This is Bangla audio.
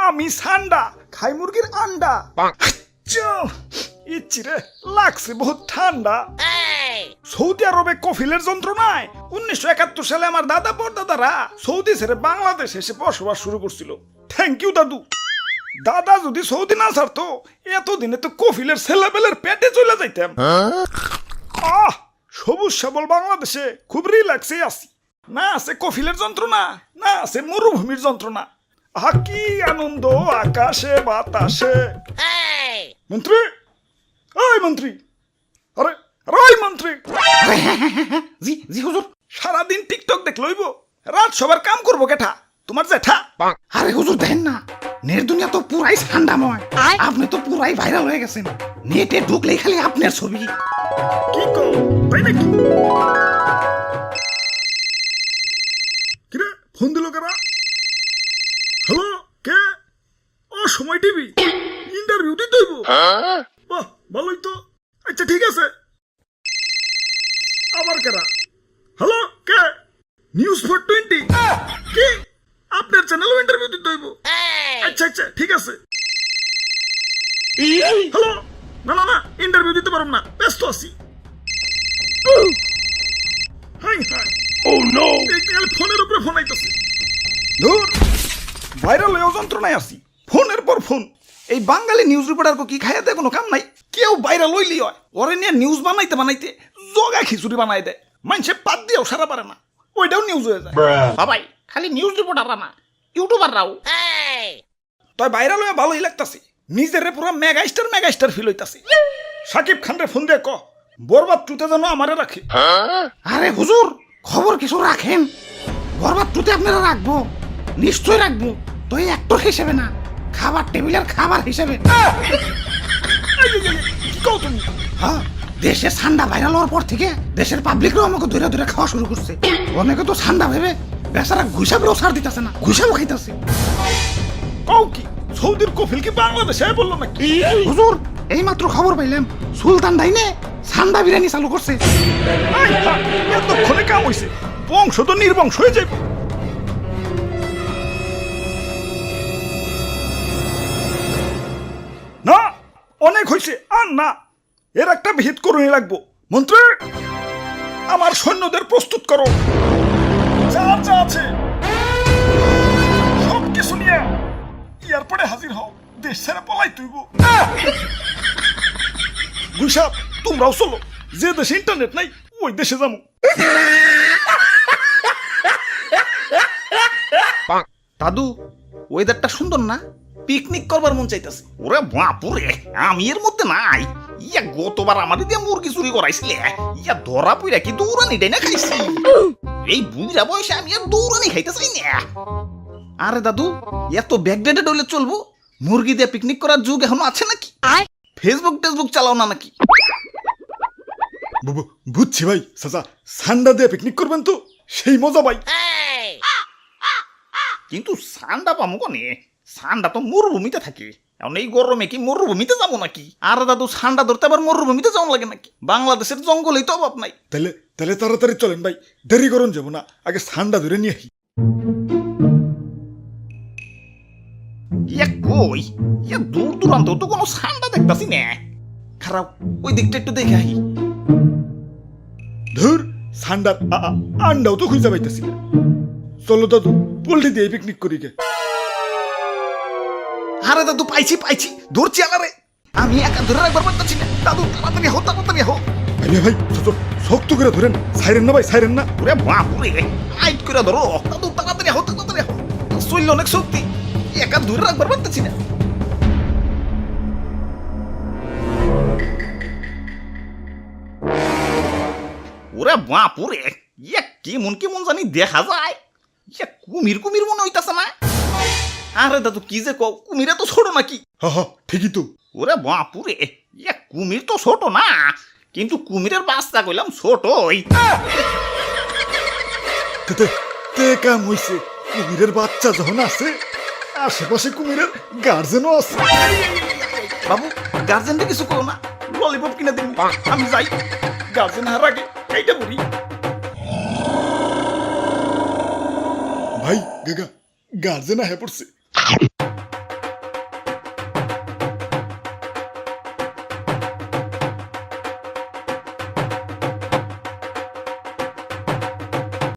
আমি সান্ডা খাই মুরগির আন্ডা। ইচ্ছিরে লাগছে বহুত ঠান্ডা। সৌদি আরবে কফিলের যন্ত্রণায় 1971 সালে আমার দাদা পরদাদারা সৌদি ছেড়ে বাংলাদেশ এসে বসবাস শুরু করছিল। থ্যাংক ইউ দাদু। দাদা যদি সৌদি না ছাড়তো এতদিনে তো কফিলের ছেলেবেলের পেটে চলে যাইতাম। সবুজ সবল বাংলাদেশে খুব রিল্যাক্সে আছি। না আছে কফিলের যন্ত্রণা, না আছে মরুভূমির যন্ত্রণা। কি আনন্দ আকাশে বাতাসে। মন্ত্রী, ওই মন্ত্রী, আরে ওই মন্ত্রী। জি জি হুজুর। সারাদিন টিকটক দেখ লইব, রাত সবার কাম করবো কেঠা? তোমার জেঠা? আরে হুজুর দেখেন না, নেট দুনিয়া তো পুরাই ঠান্ডাময়। আপনি তো পুরাই ভাইরাল হয়ে গেছেন। নেটে ঢুকলেই খালি আপনার ছবি। কি কও, তাই নাকি? কিরে ফোন দিল কারা? হ্যালো, কে? ও সময় টিভি, ইন্টারভিউ দিতে হইব। বাহ, ভালোই তো। আচ্ছা ঠিক আছে। আবার কারা? হ্যালো, কে? নিউজ 420 কি? আপনার চ্যানেলও ইন্টারভিউ দিতে হইব? আচ্ছা আচ্ছা ঠিক আছে। হ্যালো, না না না, ইন্টারভিউ দিতে পারব না, ব্যস্ত আছি। হাই হাই, ও নো, এই ফোনের উপরে ফোন আইতাছে। ধুর, ভাইরাল হয়ে যন্ত্রণায় আছি, ফোনের পর ফোন। এই বাঙালি নিউজ রিপোর্টারকে কি খাইয়াতে কোনো কাম নাই? কেউ ভাইরাল হইলি হয়, ওরে নিয়ে নিউজ বানাইতে বানাইতে জগা খিচুড়ি বানাই দেয়। মানুষে পাত দিয়েও সারা পারে না, ওইটাও নিউজ হয়ে যায়। সবাই খালি নিউজ রিপোর্টাররা না, ইউটিউবাররাও। তাই ভাইরাল হয়ে ভালোই লাগতাছে, নিজের পুরো মেগা স্টার ফিল হইতাছে। সাকিব খান রে ফোন দিয়ে ক বরবাদ টুতে যেন আমারে রাখে। আরে হুজুর, খবর কিছু রাখেন। বরবাদ টুতে আপনারা রাখবো, নিশ্চয় রাখবো। তো এই অ্যাক্টর হিসেবে না, খাবার টেবিলের খাবার হিসেবে। কি কও তুমি? হ্যাঁ, দেশে ঠান্ডা ভাইরাল হওয়ার পর থেকে দেশের পাবলিকরাও আমাকে ধরে ধরে খাওয়া শুরু করছে। অনেকে তো ঠান্ডা ভেবে বেচারা ঘুষাবেও ছাড় দিতেছে না, ঘুষাবও খাইতেছে। কও কি সৌদির কফিল কি বাংলাদেশে বললো নাকি? হুজুর, এই মাত্র খবর পাইলাম সুলতান ডাইনে ঠান্ডা বিরিয়ানি চালু করছে। এতক্ষণে কাম হইছে, বংশ তো নির্বংশ হয়ে যাইব। না, অনেক হয়েছে, আর না, এর একটা ভিত করুনি লাগবো। মন্ত্রী, আমার সৈন্যদের প্রস্তুত করো, যা যা আছে সব কিছু নিয়ে এয়ারপোর্টে হাজির হও। দেশ ছেড়ে পলাই তুইব। গুইসাপ, তোমরাও চলো, যে দেশে ইন্টারনেট নাই ওই দেশে যাবো। দাদু, ওয়েদারটা সুন্দর না? পিকনিক করবার মন চাইতেছে। ওরে বাপুরে, আমি এর মধ্যে নাই। ইয়া গতবার আমার দিয়ে মুরগি চুরি করাইছিলে, ইয়া ধরা পইরা কি দৌড়ানি ডাইনা খাইছি। এই বুড়া বয়সে আমি আর দৌড়ানি খাইতে চাই না। আরে দাদু, এত ব্যাকডেটেড হইলে চলবো? মুরগি দিয়ে পিকনিক করার যুগ এখনো আছে নাকি? ফেসবুক চালাও না নাকি? বুঝছি ভাই, চাচা সান্ডা দিয়ে পিকনিক করবেন তো সেই মজা ভাই। কিন্তু সান্ডা পামো কনে? সান্ডা তো মরুভূমিতে থাকে, এখন এই গরমে কি মরুভূমিতে যাবো নাকি? আরে দাদু, ঠান্ডা ধরতে আবার মরুভূমিতে যাওয়া লাগে নাকি? বাংলাদেশের জঙ্গলেই তো অভাব নাই। তাহলে তাহলে তাড়াতাড়ি চলেন ভাই, দেরি করুন যাবো না, আগে সান্ডা ধরে নিয়ে আসি। ইয়া কই, ইয়া দূর দূরান্ত তো কোনো সান্ডা দেখতাছি না। খারাপ, ওই দিকটা একটু দেখে আহি। ধুর, সান্ডার আন্ডাও তো খুঁজে পাইতেছি না। চলো দাদু, পোল্ট্রি দিয়ে পিকনিক করি গে। আরে দাদু, পাইছি ধরছি আলারে। আমি একা ধরে রাখবার পারতেছি না। দাদু তাড়াতাড়ি হো। ভাই ভাই, শক্ত করে ধরেন, সাইরেন না ভাই, সাইরেন না। ওরে বাপুরে, আইট করে ধরো। দাদু তাড়াতাড়ি হো। শরীরে অনেক শক্তি, একা ধরে রাখবার পারতেছি না। ওরে বাপুরে, ইয়া কেমন জানি দেখা যায়। ইয়া কুমির মনে হইতাছে না? আরে দাদু, কি যে কও, কুমিরে তো ছোট নাকি? হা ঠিকই তো। ওরে বাপুরে, ইয়া কুমির তো ছোট না, কিন্তু কুমিরের বাচ্চা কইলাম ছোটই। তে কাম হইছে, কুমিরের বাচ্চা যখন আছে, আশেপাশে কুমিরের গার্জেনও আছে। বাবু, গার্জেনটা কিছু কও না, ললিপপ কিনে দিন, আমি যাই। গার্জেন হার আগে এইটা বলি। ভাই গার্জেন আহে পড়ছে।